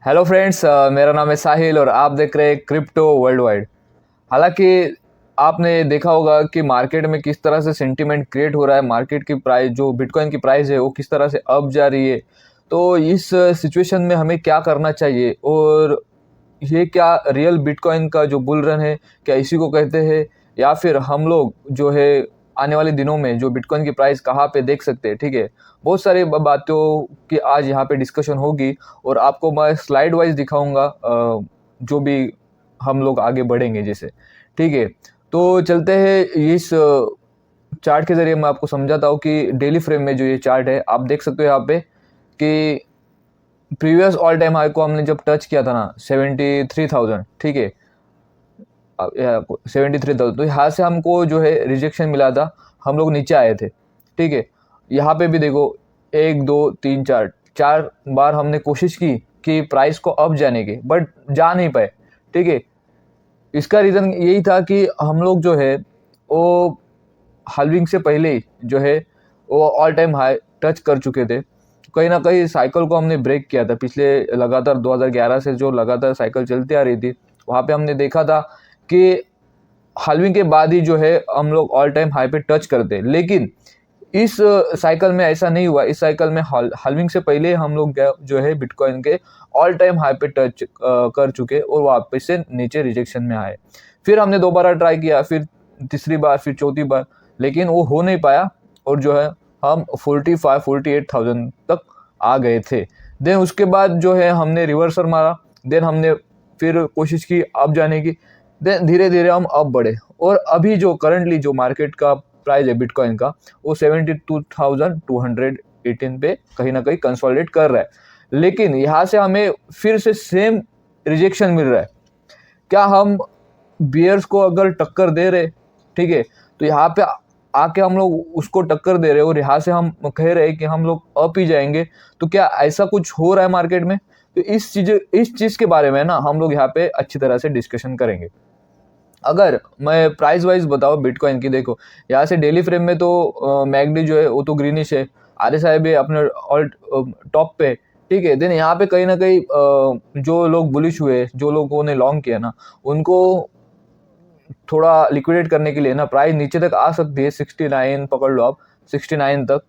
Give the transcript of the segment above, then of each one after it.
Hello friends, मेरा नाम है साहिल और आप देख रहे हैं क्रिप्टो वर्ल्ड वाइड। हालांकि आपने देखा होगा कि मार्केट में किस तरह से सेंटीमेंट क्रिएट हो रहा है। मार्केट की प्राइस, जो बिटकॉइन की प्राइस है, वो किस तरह से अप जा रही है। तो इस सिचुएशन में हमें क्या करना चाहिए, और ये क्या रियल बिटकॉइन का जो बुल रन है, क्या इसी को कहते हैं, या फिर हम लोग जो है आने वाले दिनों में जो बिटकॉइन की प्राइस कहाँ पे देख सकते हैं। ठीक है, बहुत सारी बातों की आज यहाँ पे डिस्कशन होगी और आपको मैं स्लाइड वाइज दिखाऊंगा, जो भी हम लोग आगे बढ़ेंगे जैसे। ठीक है, तो चलते हैं। इस चार्ट के जरिए मैं आपको समझाता हूँ कि डेली फ्रेम में जो ये चार्ट है, आप देख सकते हो यहाँ पे कि प्रीवियस ऑल टाइम हाई को हमने जब टच किया था ना 73,000। ठीक है, 73,000, तो यहाँ से हमको जो है रिजेक्शन मिला था, हम लोग नीचे आए थे। ठीक है, यहाँ पे भी देखो, एक दो तीन चार चार बार हमने कोशिश की कि प्राइस को अप जाने की, बट जा नहीं पाए। ठीक है, इसका रीज़न यही था कि हम लोग जो है वो हाल्विंग से पहले ही जो है वो ऑल टाइम हाई टच कर चुके थे। कहीं ना कहीं साइकिल को हमने ब्रेक किया था। पिछले लगातार 2011 से जो लगातार साइकिल चलती आ रही थी, वहाँ पे हमने देखा था कि हाल्विंग के बाद ही जो है हम लोग ऑल टाइम हाई पे टच करते हैं। लेकिन इस साइकिल में ऐसा नहीं हुआ। इस साइकिल में हाल्विंग से पहले हम लोग जो है बिटकॉइन के ऑल टाइम हाई पे टच कर चुके और वापस से नीचे रिजेक्शन में आए। फिर हमने दोबारा ट्राई किया, फिर तीसरी बार, फिर चौथी बार, लेकिन वो हो नहीं पाया और जो है हम 48,000 तक आ गए थे। देन उसके बाद जो है हमने रिवर्सल मारा। देन हमने फिर कोशिश की अप जाने की। देन धीरे धीरे हम अप बढ़े और अभी जो करंटली जो मार्केट का प्राइस है बिटकॉइन का, वो 72,218 पे कहीं ना कहीं कंसोलिडेट कर रहा है। लेकिन यहाँ से हमें फिर से सेम रिजेक्शन मिल रहा है। क्या हम बियर्स को अगर टक्कर दे रहे, ठीक है, तो यहाँ पे आके हम लोग उसको टक्कर दे रहे और यहाँ से हम कह रहे हैं कि हम लोग अप ही जाएंगे, तो क्या ऐसा कुछ हो रहा है मार्केट में? तो इस चीज़ के बारे में ना हम लोग यहाँ पे अच्छी तरह से डिस्कशन करेंगे। अगर मैं प्राइस वाइज बताऊँ बिटकॉइन की, देखो यहाँ से डेली फ्रेम में तो मैगडी जो है वो तो ग्रीनिश है, RSI भी अपने ऑल टॉप पे। ठीक है, देन यहाँ पे कहीं ना कहीं जो लोग बुलिश हुए, जो लोगों ने लॉन्ग किया ना, उनको थोड़ा लिक्विडेट करने के लिए ना प्राइस नीचे तक आ सकती है। 69 पकड़ लो आप, 69 तक,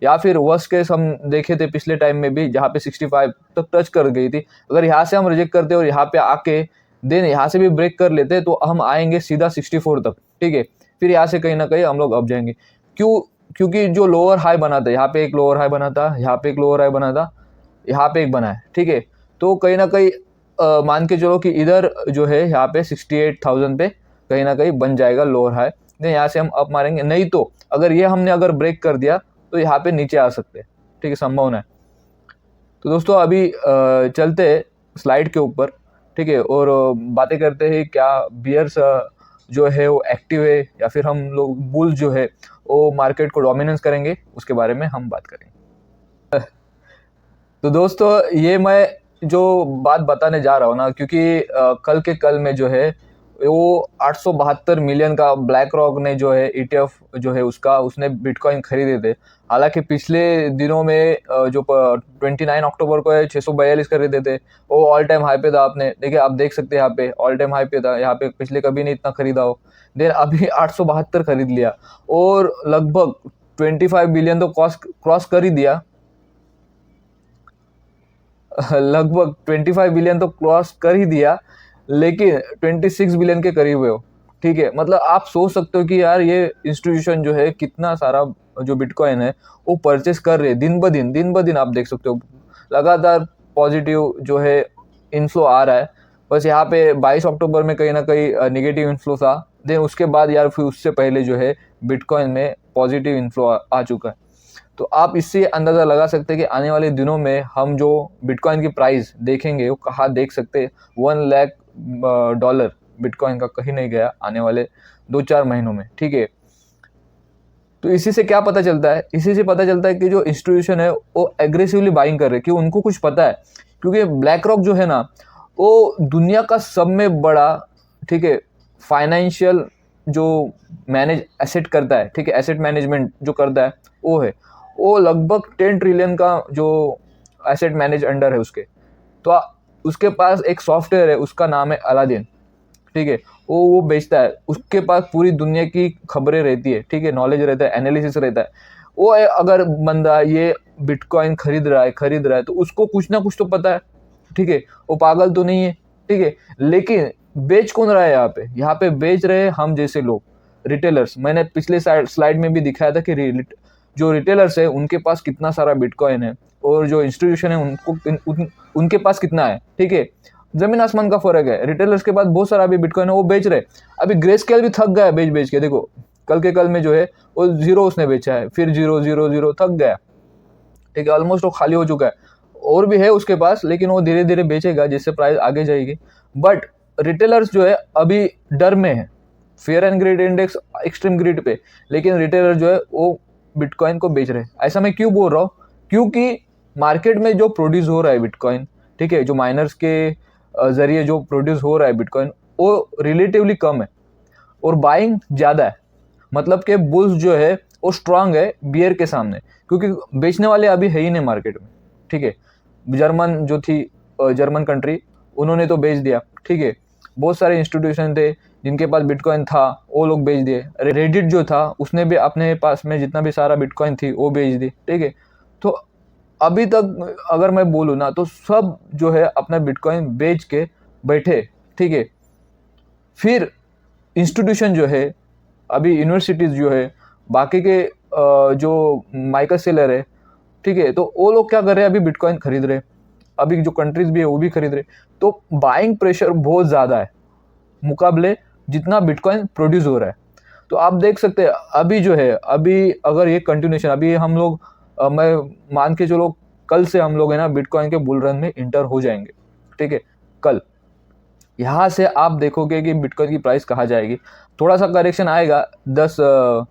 या फिर वर्स्ट केस हम देखे थे पिछले टाइम में भी जहाँ पे 65 तक टच कर गई थी। अगर यहाँ से हम रिजेक्ट करते और यहाँ पे आके देन यहाँ से भी ब्रेक कर लेते तो हम आएंगे सीधा 64 तक। ठीक है, फिर यहाँ से कहीं ना कहीं हम लोग अप जाएंगे। क्यों? क्योंकि जो लोअर हाई बना था, यहाँ पे एक लोअर हाई बना था, यहाँ पे एक लोअर हाई बना था, यहाँ पे एक बना है। ठीक है, तो कहीं ना कहीं मान के चलो कि इधर जो है यहाँ पे 68,000 पे कहीं ना कहीं बन जाएगा लोअर हाई। नहीं, यहाँ से हम अप मारेंगे, नहीं तो अगर ये हमने अगर ब्रेक कर दिया तो यहाँ पे नीचे आ सकते हैं। ठीक है, संभावना है। तो दोस्तों अभी चलते हैं स्लाइड के ऊपर। ठीक है, और बातें करते हैं क्या बियर्स जो है वो एक्टिव है, या फिर हम लोग बुल जो है वो मार्केट को डोमिनेंस करेंगे, उसके बारे में हम बात करेंगे। तो दोस्तों ये मैं जो बात बताने जा रहा हूँ ना, क्योंकि कल के कल में जो है वो 872 मिलियन का ब्लैक रॉक ने जो है ETF जो है उसने बिटकॉइन खरीदे थे। हालांकि पिछले दिनों में जो 29 अक्टूबर को है 642 खरीदे थे, वो ऑल टाइम हाई पे था। आपने देखिए, आप देख सकते हैं यहाँ पे ऑल टाइम हाई पे था। यहाँ पे पिछले कभी नहीं इतना खरीदा हो। देन अभी 872 खरीद लिया और लगभग 25 बिलियन तो क्रॉस कर ही दिया। लगभग 25 बिलियन तो क्रॉस कर ही दिया, लेकिन 26 बिलियन के करीब हो। ठीक है, मतलब आप सोच सकते हो कि यार ये इंस्टीट्यूशन जो है कितना सारा जो बिटकॉइन है वो परचेस कर रहे हैं। दिन ब दिन आप देख सकते हो लगातार पॉजिटिव जो है इन्फ्लो आ रहा है। बस यहाँ पे 22 अक्टूबर में कहीं ना कहीं निगेटिव इन्फ्लो था। देन उसके बाद यार फिर उससे पहले जो है बिटकॉइन में पॉजिटिव इन्फ्लो आ चुका है। तो आप इससे अंदाज़ा लगा सकते हैं कि आने वाले दिनों में हम जो बिटकॉइन की प्राइस देखेंगे वो कहाँ देख सकते हैं। $1 लाख बिटकॉइन का कहीं नहीं गया आने वाले 2-4 महीनों में। ठीक है, तो इसी से क्या पता चलता है? इसी से पता चलता है कि जो इंस्टीट्यूशन है वो एग्रेसिवली बाइंग कर रहे हैं, कि उनको कुछ पता है। क्योंकि ब्लैक रॉक जो है ना, वो दुनिया का सब में बड़ा, ठीक है, फाइनेंशियल जो मैनेज एसेट करता है, ठीक है, एसेट मैनेजमेंट जो करता है वो है। वो लगभग 10 ट्रिलियन का जो एसेट मैनेज अंडर है उसके। तो उसके पास एक सॉफ्टवेयर है, उसका नाम है अलादीन, ठीक है। वो बेचता है, उसके पास पूरी दुनिया की खबरें रहती है, ठीक है, नॉलेज रहता है, एनालिसिस रहता है। अगर बंदा ये बिटकॉइन खरीद रहा है तो उसको कुछ ना कुछ तो पता है, ठीक है, वो पागल तो नहीं है, ठीक है। लेकिन बेच कौन रहा है यहाँ पे बेच रहे हैं हम जैसे लोग, रिटेलर्स। मैंने पिछले स्लाइड में भी दिखाया था कि जो रिटेलर्स है उनके पास कितना सारा बिटकॉइन है, और जो इंस्टीट्यूशन है उनके पास कितना है, ठीक है। जमीन आसमान का फर्क है। रिटेलर्स के पास बहुत सारा अभी बिटकॉइन है, वो बेच रहे। अभी ग्रे स्केल भी थक गया बेच बेच के, देखो कल के कल में जो है वो 0 उसने बेचा है, फिर 0 0 0 थक गया, ठीक है, ऑलमोस्ट वो खाली हो चुका है। और भी है उसके पास, लेकिन वो धीरे धीरे बेचेगा जिससे प्राइस आगे जाएगी। बट रिटेलर्स जो है अभी डर में है, fair and greed index extreme greed पे, लेकिन रिटेलर जो है वो बिटकॉइन को बेच रहे हैं। ऐसा मैं क्यों बोल रहा हूँ? क्योंकि मार्केट में जो प्रोड्यूस हो रहा है बिटकॉइन, ठीक है, जो माइनर्स के जरिए जो प्रोड्यूस हो रहा है बिटकॉइन, वो रिलेटिवली कम है और बाइंग ज़्यादा है। मतलब कि बुल्स जो है वो स्ट्रांग है बियर के सामने, क्योंकि बेचने वाले अभी है ही नहीं मार्केट में, ठीक है। जर्मन कंट्री, उन्होंने तो बेच दिया, ठीक है। बहुत सारे इंस्टीट्यूशन थे जिनके पास बिटकॉइन था, वो लोग बेच दिए। रेडिट जो था उसने भी अपने पास में जितना भी सारा बिटकॉइन थी वो बेच दी, ठीक है। तो अभी तक अगर मैं बोलूँ ना तो सब जो है अपना बिटकॉइन बेच के बैठे, ठीक है। फिर इंस्टीट्यूशन जो है, अभी यूनिवर्सिटीज़ जो है, बाकी के जो माइका सेलर है, ठीक है, तो वो लोग क्या कर रहे हैं, अभी बिटकॉइन खरीद रहे। अभी जो कंट्रीज भी है वो भी खरीद रहे। तो बाइंग प्रेशर बहुत ज़्यादा है मुकाबले जितना बिटकॉइन प्रोड्यूस हो रहा है। तो आप देख सकते हैं अभी जो है, अभी अगर ये कंटिन्यूशन, अभी हम लोग मैं मान के चलो कल से हम लोग है ना बिटकॉइन के बुल रन में इंटर हो जाएंगे, ठीक है। कल यहाँ से आप देखोगे कि बिटकॉइन की प्राइस कहाँ जाएगी। थोड़ा सा करेक्शन आएगा 10%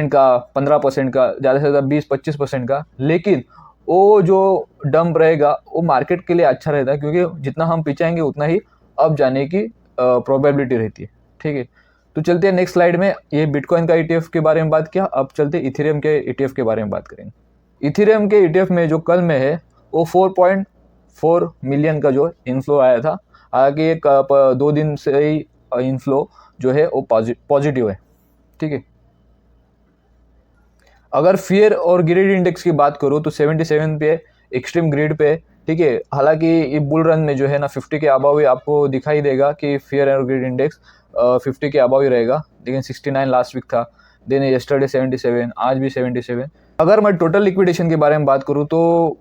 का, 15% का, ज़्यादा से ज़्यादा 20-25% का, लेकिन वो जो डंप रहेगा वो मार्केट के लिए अच्छा रहता है, क्योंकि जितना हम पीछे आएंगे उतना ही अब जाने की प्रोबेबिलिटी रहती है, ठीक है। तो चलते हैं नेक्स्ट स्लाइड में। ये बिटकॉइन का ETF के बारे में बात किया, अब चलते इथेरियम के ETF के बारे में बात करेंगे। इथेरियम के ETF में जो कल में है वो 4.4 मिलियन का जो इनफ्लो आया था। हालांकि एक 2 दिन से ही इनफ्लो जो है वो पॉजिटिव है, ठीक है। अगर फियर और ग्रीड इंडेक्स की बात करूँ तो 77 पे एक्सट्रीम ग्रीड पे, ठीक है। हालांकि ये बुल रन में जो है ना 50 के अबाव ही आपको दिखाई देगा कि फियर और ग्रीड इंडेक्स 50 के अबाव ही रहेगा, लेकिन 69 लास्ट वीक था, देन यस्टरडे 77, आज भी 77। अगर मैं टोटल लिक्विडेशन के बारे में बात करूँ तो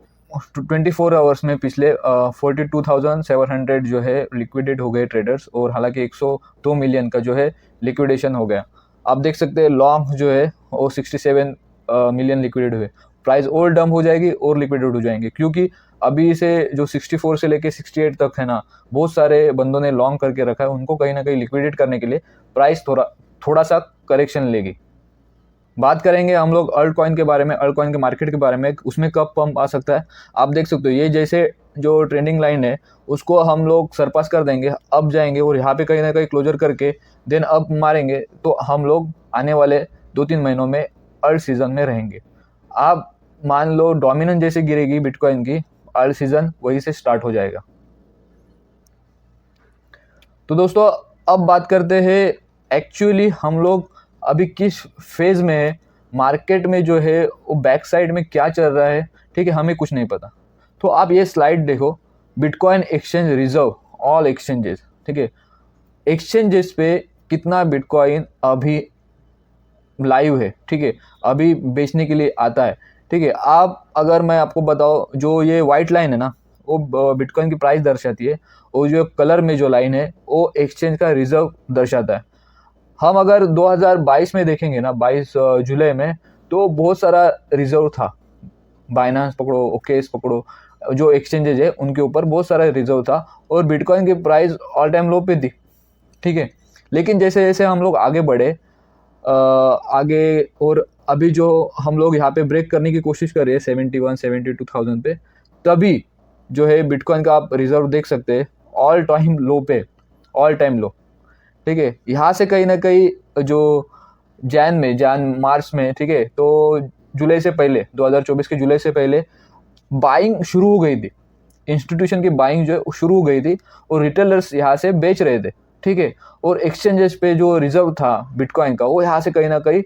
24 आवर्स में पिछले 42,700 जो है लिक्विडेट हो गए ट्रेडर्स, और हालांकि 102 मिलियन का जो है लिक्विडेशन हो गया। आप देख सकते हैं लॉन्ग जो है वो 67 मिलियन लिक्विडेट हुए। प्राइस और डंप हो जाएगी और लिक्विडेट हो जाएंगे, क्योंकि अभी से जो 64 से लेके 68 तक है ना, बहुत सारे बंदों ने लॉन्ग करके रखा है। उनको कहीं ना कहीं लिक्विडेट करने के लिए प्राइस थोड़ा सा करेक्शन लेगी। बात करेंगे हम लोग अल्ट कॉइन के बारे में, अल्ट कॉइन के मार्केट के बारे में, उसमें कब पंप आ सकता है। आप देख सकते हो ये जैसे जो ट्रेंडिंग लाइन है उसको हम लोग सरपास कर देंगे, अब जाएंगे और यहाँ पे कहीं ना कहीं क्लोजर करके देन अब मारेंगे, तो हम लोग आने वाले 2-3 महीनों में अल्ट सीजन में रहेंगे। आप मान लो डोमिनेंस जैसे गिरेगी बिटकॉइन की, अल्ट सीजन वहीं से स्टार्ट हो जाएगा। तो दोस्तों अब बात करते हैं एक्चुअली हम लोग अभी किस फेज में है, मार्केट में जो है वो बैक साइड में क्या चल रहा है, ठीक है, हमें कुछ नहीं पता। तो आप ये स्लाइड देखो, bitcoin exchange reserve all exchanges, ठीक है, एक्सचेंजेस पे कितना बिटकॉइन अभी लाइव है, ठीक है, अभी बेचने के लिए आता है, ठीक है। आप अगर मैं आपको बताऊं, जो ये वाइट लाइन है ना वो बिटकॉइन की प्राइस दर्शाती है, और जो कलर में जो लाइन है वो एक्सचेंज का रिजर्व दर्शाता है। हम अगर 2022 में देखेंगे ना, 22 जुलाई में, तो बहुत सारा रिजर्व था। बाइनांस पकड़ो, ओकेस पकड़ो, जो एक्सचेंजेज है उनके ऊपर बहुत सारा रिजर्व था, और बिटकॉइन की प्राइस ऑल टाइम लो पे थी, ठीक है। लेकिन जैसे जैसे हम लोग आगे बढ़े आगे, और अभी जो हम लोग यहाँ पे ब्रेक करने की कोशिश कर रहे हैं 71-72,000 पे, तभी जो है बिटकॉइन का आप रिजर्व देख सकते हैं ऑल टाइम लो पे, ऑल टाइम लो, ठीक है। यहाँ से कहीं ना कहीं जो मार्च में, ठीक है, तो जुलाई से पहले 2024 के जुलाई से पहले बाइंग शुरू हो गई थी, इंस्टीट्यूशन की बाइंग जो है शुरू हो गई थी और रिटेलर्स यहाँ से बेच रहे थे, ठीक है। और एक्सचेंजेस पे जो रिजर्व था बिटकॉइन का वो यहाँ से कहीं ना कहीं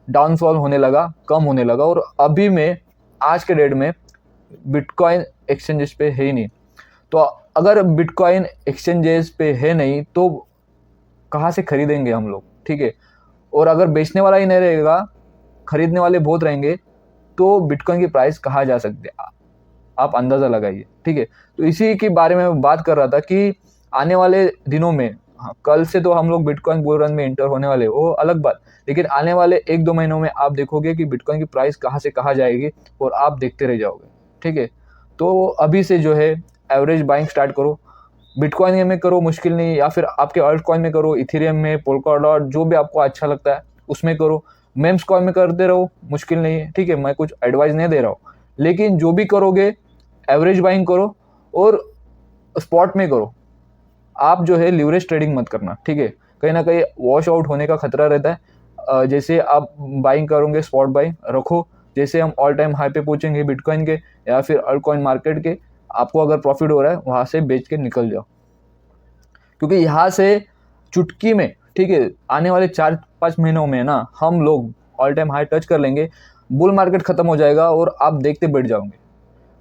डाउनफॉल होने लगा, कम होने लगा। और अभी में आज के डेट में बिटकॉइन एक्सचेंजेस पे है ही नहीं। तो अगर बिटकॉइन एक्सचेंजेस पे है नहीं तो कहाँ से खरीदेंगे हम लोग, ठीक है। और अगर बेचने वाला ही नहीं रहेगा, खरीदने वाले बहुत रहेंगे, तो बिटकॉइन की प्राइस कहाँ जा सकती है, आप अंदाज़ा लगाइए, ठीक है। तो इसी के बारे में मैं बात कर रहा था कि आने वाले दिनों में, हाँ, कल से तो हम लोग बिटकॉइन बुल रन में इंटर होने वाले, वो अलग बात, लेकिन आने वाले 1-2 महीनों में आप देखोगे कि बिटकॉइन की प्राइस कहाँ से कहाँ जाएगी और आप देखते रह जाओगे, ठीक है। तो अभी से जो है एवरेज बाइंग स्टार्ट करो, बिटकॉइन में करो, मुश्किल नहीं, या फिर आपके अल्ट कॉइन में करो, इथेरियम में, पोलकाडॉट, जो भी आपको अच्छा लगता है उसमें करो। मेम्स कॉइन में करते रहो, मुश्किल नहीं है, ठीक है। मैं कुछ एडवाइस नहीं दे रहा हूँ, लेकिन जो भी करोगे एवरेज बाइंग करो और स्पॉट में करो। आप जो है लीवरेज ट्रेडिंग मत करना, ठीक है। कहीं ना कहीं वॉश आउट होने का खतरा रहता है। जैसे आप बाइंग करोगे, स्पॉट बाइंग रखो, जैसे हम ऑल टाइम हाई पे पहुंचेंगे बिटकॉइन के या फिर अल्ट कॉइन मार्केट के, आपको अगर प्रॉफिट हो रहा है वहाँ से बेच के निकल जाओ, क्योंकि यहाँ से चुटकी में, ठीक है, आने वाले 4-5 महीनों में ना हम लोग ऑल टाइम हाई टच कर लेंगे, बुल मार्केट खत्म हो जाएगा और आप देखते बैठ जाओगे।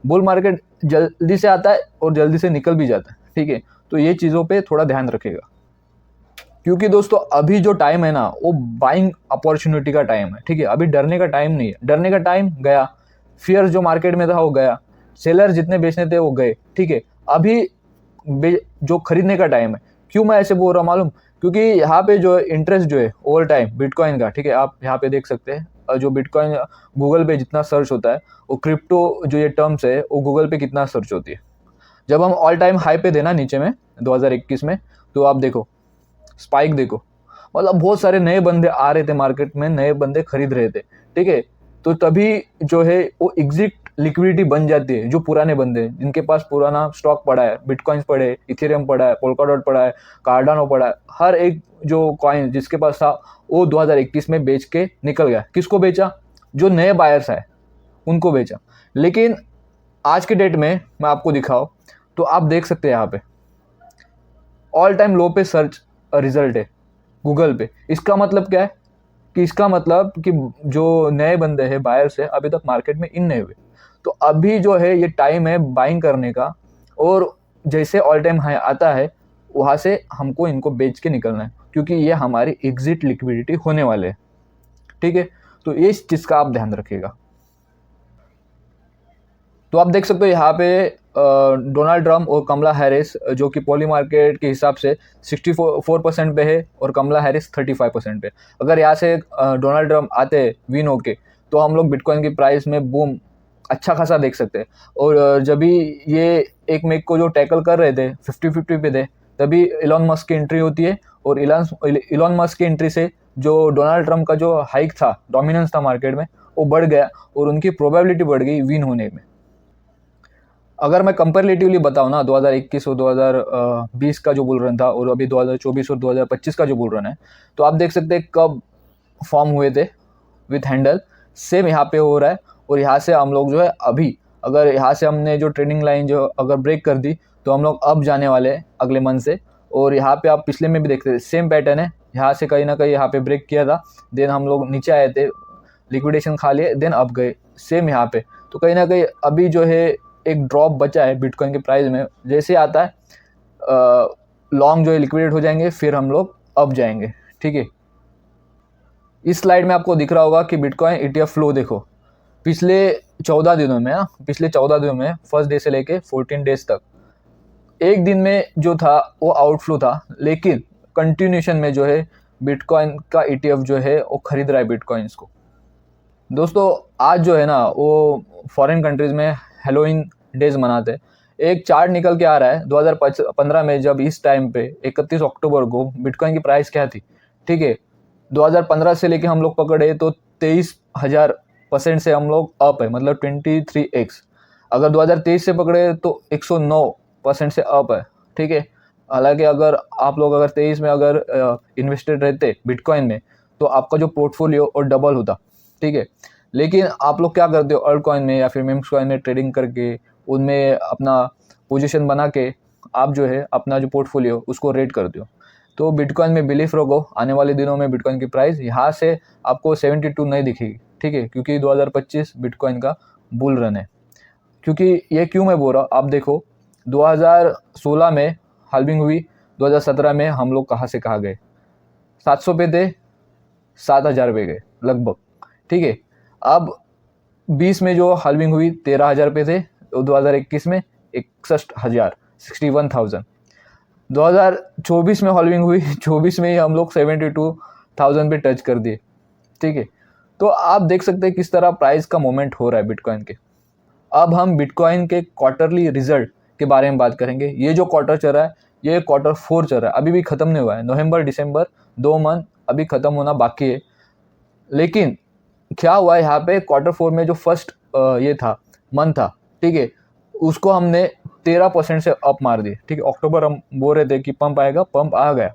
बुल मार्केट जल्दी से आता है और जल्दी से निकल भी जाता है, ठीक है। तो ये चीज़ों पे थोड़ा ध्यान रखेगा, क्योंकि दोस्तों अभी जो टाइम है ना वो बाइंग अपॉर्चुनिटी का टाइम है, ठीक है। अभी डरने का टाइम नहीं है, डरने का टाइम गया, फियर जो मार्केट में था वो गया, सेलर जितने बेचने थे वो गए, ठीक है। अभी जो खरीदने का टाइम है। क्यों मैं ऐसे बोल रहा हूँ मालूम? क्योंकि यहाँ पे जो इंटरेस्ट जो है ओवर टाइम बिटकॉइन का, ठीक है, आप यहाँ पे देख सकते हैं जो बिटकॉइन गूगल पे जितना सर्च होता है, वो क्रिप्टो जो ये टर्म्स है वो गूगल पे कितना सर्च होती है। जब हम ऑल टाइम हाई पे देना नीचे में 2021 में, तो आप देखो स्पाइक देखो, मतलब बहुत सारे नए बंदे आ रहे थे मार्केट में, नए बंदे खरीद रहे थे, ठीक है। तो तभी जो है वो एग्जिट लिक्विडिटी बन जाती है। जो पुराने बंदे हैं जिनके पास पुराना स्टॉक पड़ा है, बिटकॉइंस पड़े, इथेरियम पड़ा है, पोलकाडॉट पड़ा है, कार्डानो पड़ा है, हर एक जो कॉइन जिसके पास था वो 2021 में बेच के निकल गया। किसको बेचा? जो नए बायर्स आए उनको बेचा। लेकिन आज के डेट में मैं आपको दिखाऊं तो आप देख सकते हैं यहाँ पे ऑल टाइम लो पे सर्च रिजल्ट है गूगल पे। इसका मतलब क्या है? कि इसका मतलब कि जो नए बंदे हैं, बायर्स है, अभी तक मार्केट में इन नहीं हुए। तो अभी जो है ये टाइम है बाइंग करने का, और जैसे ऑल टाइम हाई आता है वहाँ से हमको इनको बेच के निकलना है, क्योंकि ये हमारी एग्जिट लिक्विडिटी होने वाले हैं, ठीक है। तो ये इस चीज़ का आप ध्यान रखिएगा। तो आप देख सकते हो यहाँ पे डोनाल्ड ट्रम्प और कमला हैरिस, जो कि पॉली मार्केट के हिसाब से 64% पे है और कमला हैरिस 35% पे। अगर यहाँ से डोनाल्ड ट्रम्प आते हैं विन होके, तो हम लोग बिटकॉइन की प्राइस में बूम अच्छा खासा देख सकते हैं। और जब भी ये एक मेक को जो टैकल कर रहे थे 50-50 पे थे, तभी इलॉन मस्क की एंट्री होती है, और इलॉन मस्क की एंट्री से जो डोनाल्ड ट्रम्प का जो हाइक था, डोमिनेंस था मार्केट में, वो बढ़ गया और उनकी प्रोबेबिलिटी बढ़ गई विन होने में। अगर मैं कंपेरेटिवली बताऊँ ना 2021 और 2020 का जो बुल रन था और अभी 2024 और 2025 का जो बुल रन है, तो आप देख सकते हैं कब फॉर्म हुए थे विथ हैंडल, सेम यहाँ पे हो रहा है। और यहाँ से हम लोग जो है अभी, अगर यहाँ से हमने जो ट्रेडिंग लाइन जो अगर ब्रेक कर दी, तो हम लोग अब जाने वाले हैं अगले मंथ से। और यहाँ पे आप पिछले में भी देखते थे सेम पैटर्न है, यहाँ से कहीं ना कहीं यहाँ पे ब्रेक किया था, देन हम लोग नीचे आए थे, लिक्विडेशन खा लिए, देन अब गए सेम यहाँ पे। तो कहीं ना कहीं अभी जो है एक ड्रॉप बचा है बिटकॉइन के प्राइस में, जैसे आता है लॉन्ग जो है लिक्विडेट हो जाएंगे, फिर हम लोग अब जाएंगे, ठीक है। इस स्लाइड में आपको दिख रहा होगा कि बिटकॉइन ETF फ्लो देखो, पिछले 14 दिनों में, पिछले 14 दिनों में फर्स्ट डे से लेके 14 डेज तक एक दिन में जो था वो आउटफ्लो था, लेकिन कंटिन्यूशन में जो है बिटकॉइन का ETF जो है वो खरीद रहा है बिटकॉइंस को। दोस्तों आज जो है ना वो फॉरेन कंट्रीज में हेलोइन डेज मनाते हैं। एक चार्ट निकल के आ रहा है 2015 में, जब इस टाइम पे 31 अक्टूबर को बिटकॉइन की प्राइस क्या थी, ठीक है। 2015 से लेके हम लोग पकड़े तो 23,000% से हम लोग अप है, मतलब 23x। अगर 2023 से पकड़े तो 109% से अप है, ठीक है। हालांकि अगर आप लोग अगर 23 में अगर इन्वेस्टेड रहते बिटकॉइन में, तो आपका जो पोर्टफोलियो और डबल होता, ठीक है। लेकिन आप लोग क्या करते हो, अल्ट कॉइन में या फिर मेम्स कॉइन में ट्रेडिंग करके उनमें अपना पोजीशन बना के आप जो है अपना जो पोर्टफोलियो उसको रेट कर दो। तो बिटकॉइन में बिलीफ रखो, आने वाले दिनों में बिटकॉइन की प्राइस यहाँ से आपको 72 नहीं दिखेगी, ठीक है, क्योंकि 2025 बिटकॉइन का बुल रन है। क्योंकि ये क्यों मैं बोल रहा हूँ, आप देखो 2016 में हाल्विंग हुई, 2017 में हम लोग कहाँ से कहाँ गए, 700 पे थे, 7000 पे गए लगभग, ठीक है। अब 20 में जो हाल्विंग हुई 13,000 पे थे, तो 2021 में 61,000, 61,000। 2024 में हाल्विंग हुई, 24 में ही हम लोग 72,000 पे टच कर दिए, ठीक है। तो आप देख सकते हैं किस तरह प्राइस का मोमेंट हो रहा है बिटकॉइन के। अब हम बिटकॉइन के क्वार्टरली रिजल्ट के बारे में बात करेंगे। ये जो क्वार्टर चल रहा है, ये Q4 चल रहा है, अभी भी ख़त्म नहीं हुआ है। नवंबर दिसंबर 2 मंथ अभी ख़त्म होना बाकी है। लेकिन क्या हुआ है यहाँ पे, Q4 में जो फर्स्ट ये था मंथ था, ठीक है, उसको हमने 13% से अप मार दिए, ठीक है। अक्टूबर हम बोल रहे थे कि पंप आएगा, पंप आ गया।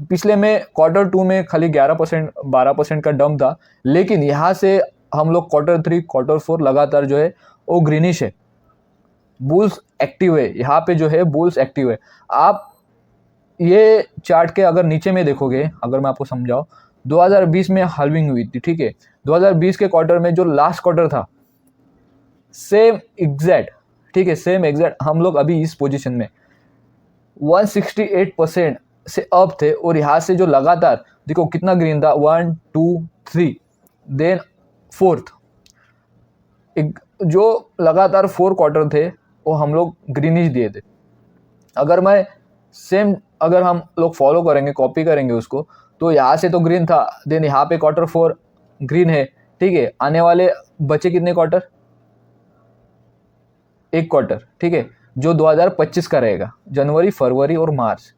पिछले में Q2 में खाली 11% 12% का डंप था, लेकिन यहाँ से हम लोग Q3 Q4 लगातार जो है वो ग्रीनिश है, बुल्स एक्टिव है, यहाँ पे जो है बुल्स एक्टिव है। आप ये चार्ट के अगर नीचे में देखोगे, अगर मैं आपको समझाऊँ, 2020 में हाल्विंग हुई थी, ठीक है। 2020 के क्वार्टर में जो लास्ट क्वार्टर था, सेम एग्जैक्ट, ठीक है, सेम एग्जैक्ट हम लोग अभी इस पोजीशन में 168% से अप थे। और यहाँ से जो लगातार देखो कितना ग्रीन था, 1 2 3 देन 4th, जो लगातार 4 क्वार्टर थे वो हम लोग ग्रीनिश दिए थे। अगर मैं सेम अगर हम लोग फॉलो करेंगे, कॉपी करेंगे उसको, तो यहाँ से तो ग्रीन था, देन यहाँ पे Q4 ग्रीन है, ठीक है। आने वाले बचे कितने क्वार्टर, एक क्वार्टर, ठीक है, जो 2025 का रहेगा, जनवरी फरवरी और मार्च,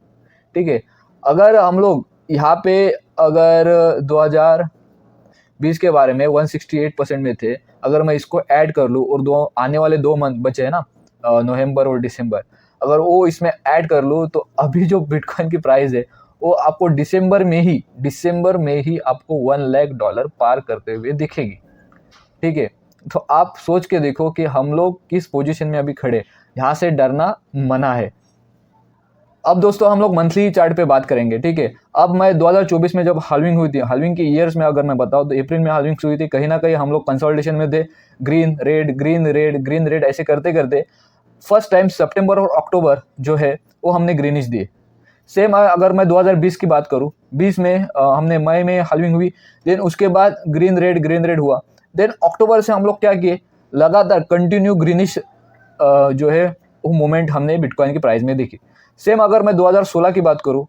ठीक है। अगर हम लोग यहाँ पे अगर 2020 के बारे में 168% में थे, अगर मैं इसको ऐड कर लूँ और आने वाले 2 मंथ बचे हैं ना, नवंबर और दिसंबर, अगर वो इसमें ऐड कर लूँ, तो अभी जो बिटकॉइन की प्राइस है वो आपको दिसंबर में ही आपको $1,00,000 पार करते हुए दिखेगी, ठीक है। तो आप सोच के देखो कि हम लोग किस पोजीशन में अभी खड़े, यहाँ से डरना मना है। अब दोस्तों हम लोग मंथली चार्ट पे बात करेंगे, ठीक है। अब मैं 2024 में जब हाल्विंग हुई थी, हाल्विंग की ईयर्स में अगर मैं बताऊँ तो अप्रैल में हाल्विंग हुई थी, कहीं ना कहीं हम लोग कंसोलिडेशन में थे, green red green red green red ऐसे करते करते फर्स्ट टाइम सितंबर और अक्टूबर जो है वो हमने ग्रीनिश दिए। सेम अगर मैं 2020 की बात करूँ, 20 में हमने मई में हाल्विंग हुई, देन उसके बाद ग्रीन रेड हुआ, देन अक्टूबर से हम लोग क्या किए, लगातार कंटिन्यू ग्रीनिश जो है वो मोमेंट हमने बिटकॉइन की प्राइस में देखी। सेम अगर मैं 2016 की बात करूँ,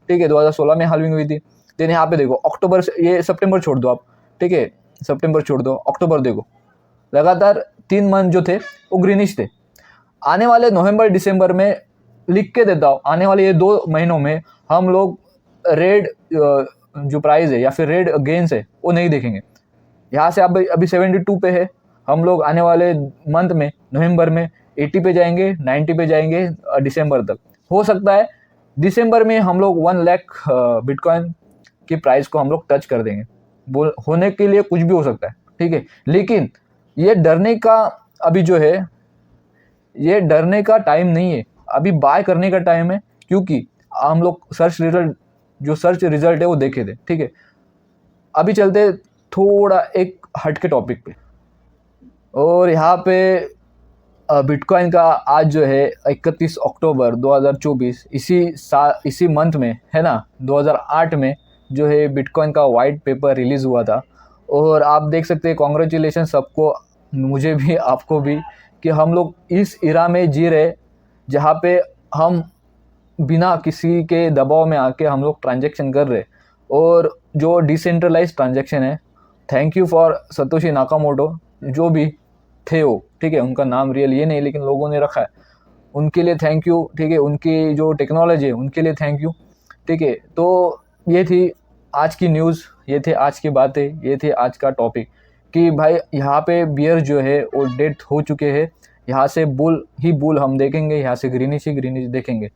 ठीक है, 2016 में हाल्विंग हुई थी, देन यहाँ पे देखो अक्टूबर से, ये सितंबर छोड़ दो आप, ठीक है, सितंबर छोड़ दो, अक्टूबर देखो, लगातार 3 मंथ जो थे वो ग्रीनिश थे। आने वाले नवंबर दिसंबर में लिख के देता हूँ, आने वाले ये 2 महीनों में हम लोग रेड जो प्राइस है या फिर रेड गेन्स है वो नहीं देखेंगे। यहाँ से अभी 72 पे है, हम लोग आने वाले मंथ में नवंबर में 80 पे जाएंगे, 90 पे जाएंगे, दिसंबर तक। हो सकता है दिसंबर में हम लोग 1 लाख बिटकॉइन की प्राइस को हम लोग टच कर देंगे। होने के लिए कुछ भी हो सकता है, ठीक है। लेकिन ये डरने का अभी जो है, ये डरने का टाइम नहीं है, अभी बाय करने का टाइम है, क्योंकि हम लोग सर्च रिजल्ट है वो देखे थे, ठीक है। अभी चलते थोड़ा एक हट के टॉपिक पे, और यहाँ पे बिटकॉइन का आज जो है 31 अक्टूबर 2024, इसी मंथ में है ना, 2008 में जो है बिटकॉइन का वाइट पेपर रिलीज़ हुआ था। और आप देख सकते हैं, कॉन्ग्रेचुलेशन सबको, मुझे भी आपको भी, कि हम लोग इस इरा में जी रहे जहाँ पे हम बिना किसी के दबाव में आके हम लोग ट्रांजैक्शन कर रहे, और जो डिसेंट्रलाइज ट्रांजैक्शन है। Thank you for Satoshi Nakamoto, जो भी थे वो, ठीक है, उनका नाम रियल ये नहीं लेकिन लोगों ने रखा है, उनके लिए थैंक यू, ठीक है। उनकी जो टेक्नोलॉजी है उनके लिए थैंक यू, ठीक है। तो ये थी आज की न्यूज़, ये थे आज की बातें, ये थे आज का टॉपिक, कि भाई यहाँ पे बियर जो है वो डेथ हो चुके हैं, यहाँ से बुल हम देखेंगे, यहाँ से ग्रीनिश देखेंगे,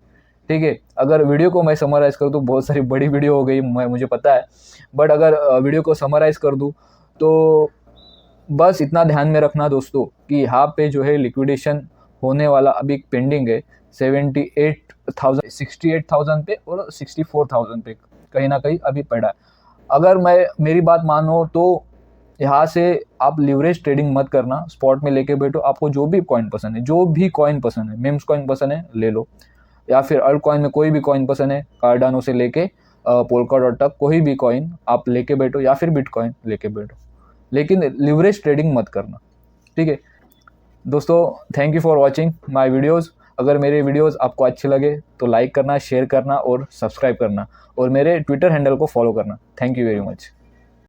ठीक है। अगर वीडियो को मैं समराइज़ कर दूँ, बहुत सारी बड़ी वीडियो हो गई, मुझे पता है, बट अगर वीडियो को समराइज़ कर दूँ तो बस इतना ध्यान में रखना दोस्तों, कि यहाँ पे जो है लिक्विडेशन होने वाला अभी पेंडिंग है 68,000 पे और 64,000 पे कहीं ना कहीं अभी पड़ा है। अगर मेरी बात मानो तो यहाँ से आप लिवरेज ट्रेडिंग मत करना, स्पॉट में लेके बैठो। आपको जो भी कॉइन पसंद है, जो भी कॉइन पसंद है, मेम्स कॉइन पसंद है ले लो, या फिर अल्ट कॉइन में कोई भी कॉइन पसंद है, कार्डानो से लेके पोल्काडॉट तक कोई भी कॉइन आप लेके बैठो, या फिर बिटकॉइन लेके बैठो, लेकिन लिवरेज ट्रेडिंग मत करना, ठीक है दोस्तों। Thank you for watching my videos. अगर मेरे वीडियोज़ आपको अच्छे लगे तो लाइक करना, शेयर करना और सब्सक्राइब करना, और मेरे ट्विटर हैंडल को फॉलो करना। Thank you very much.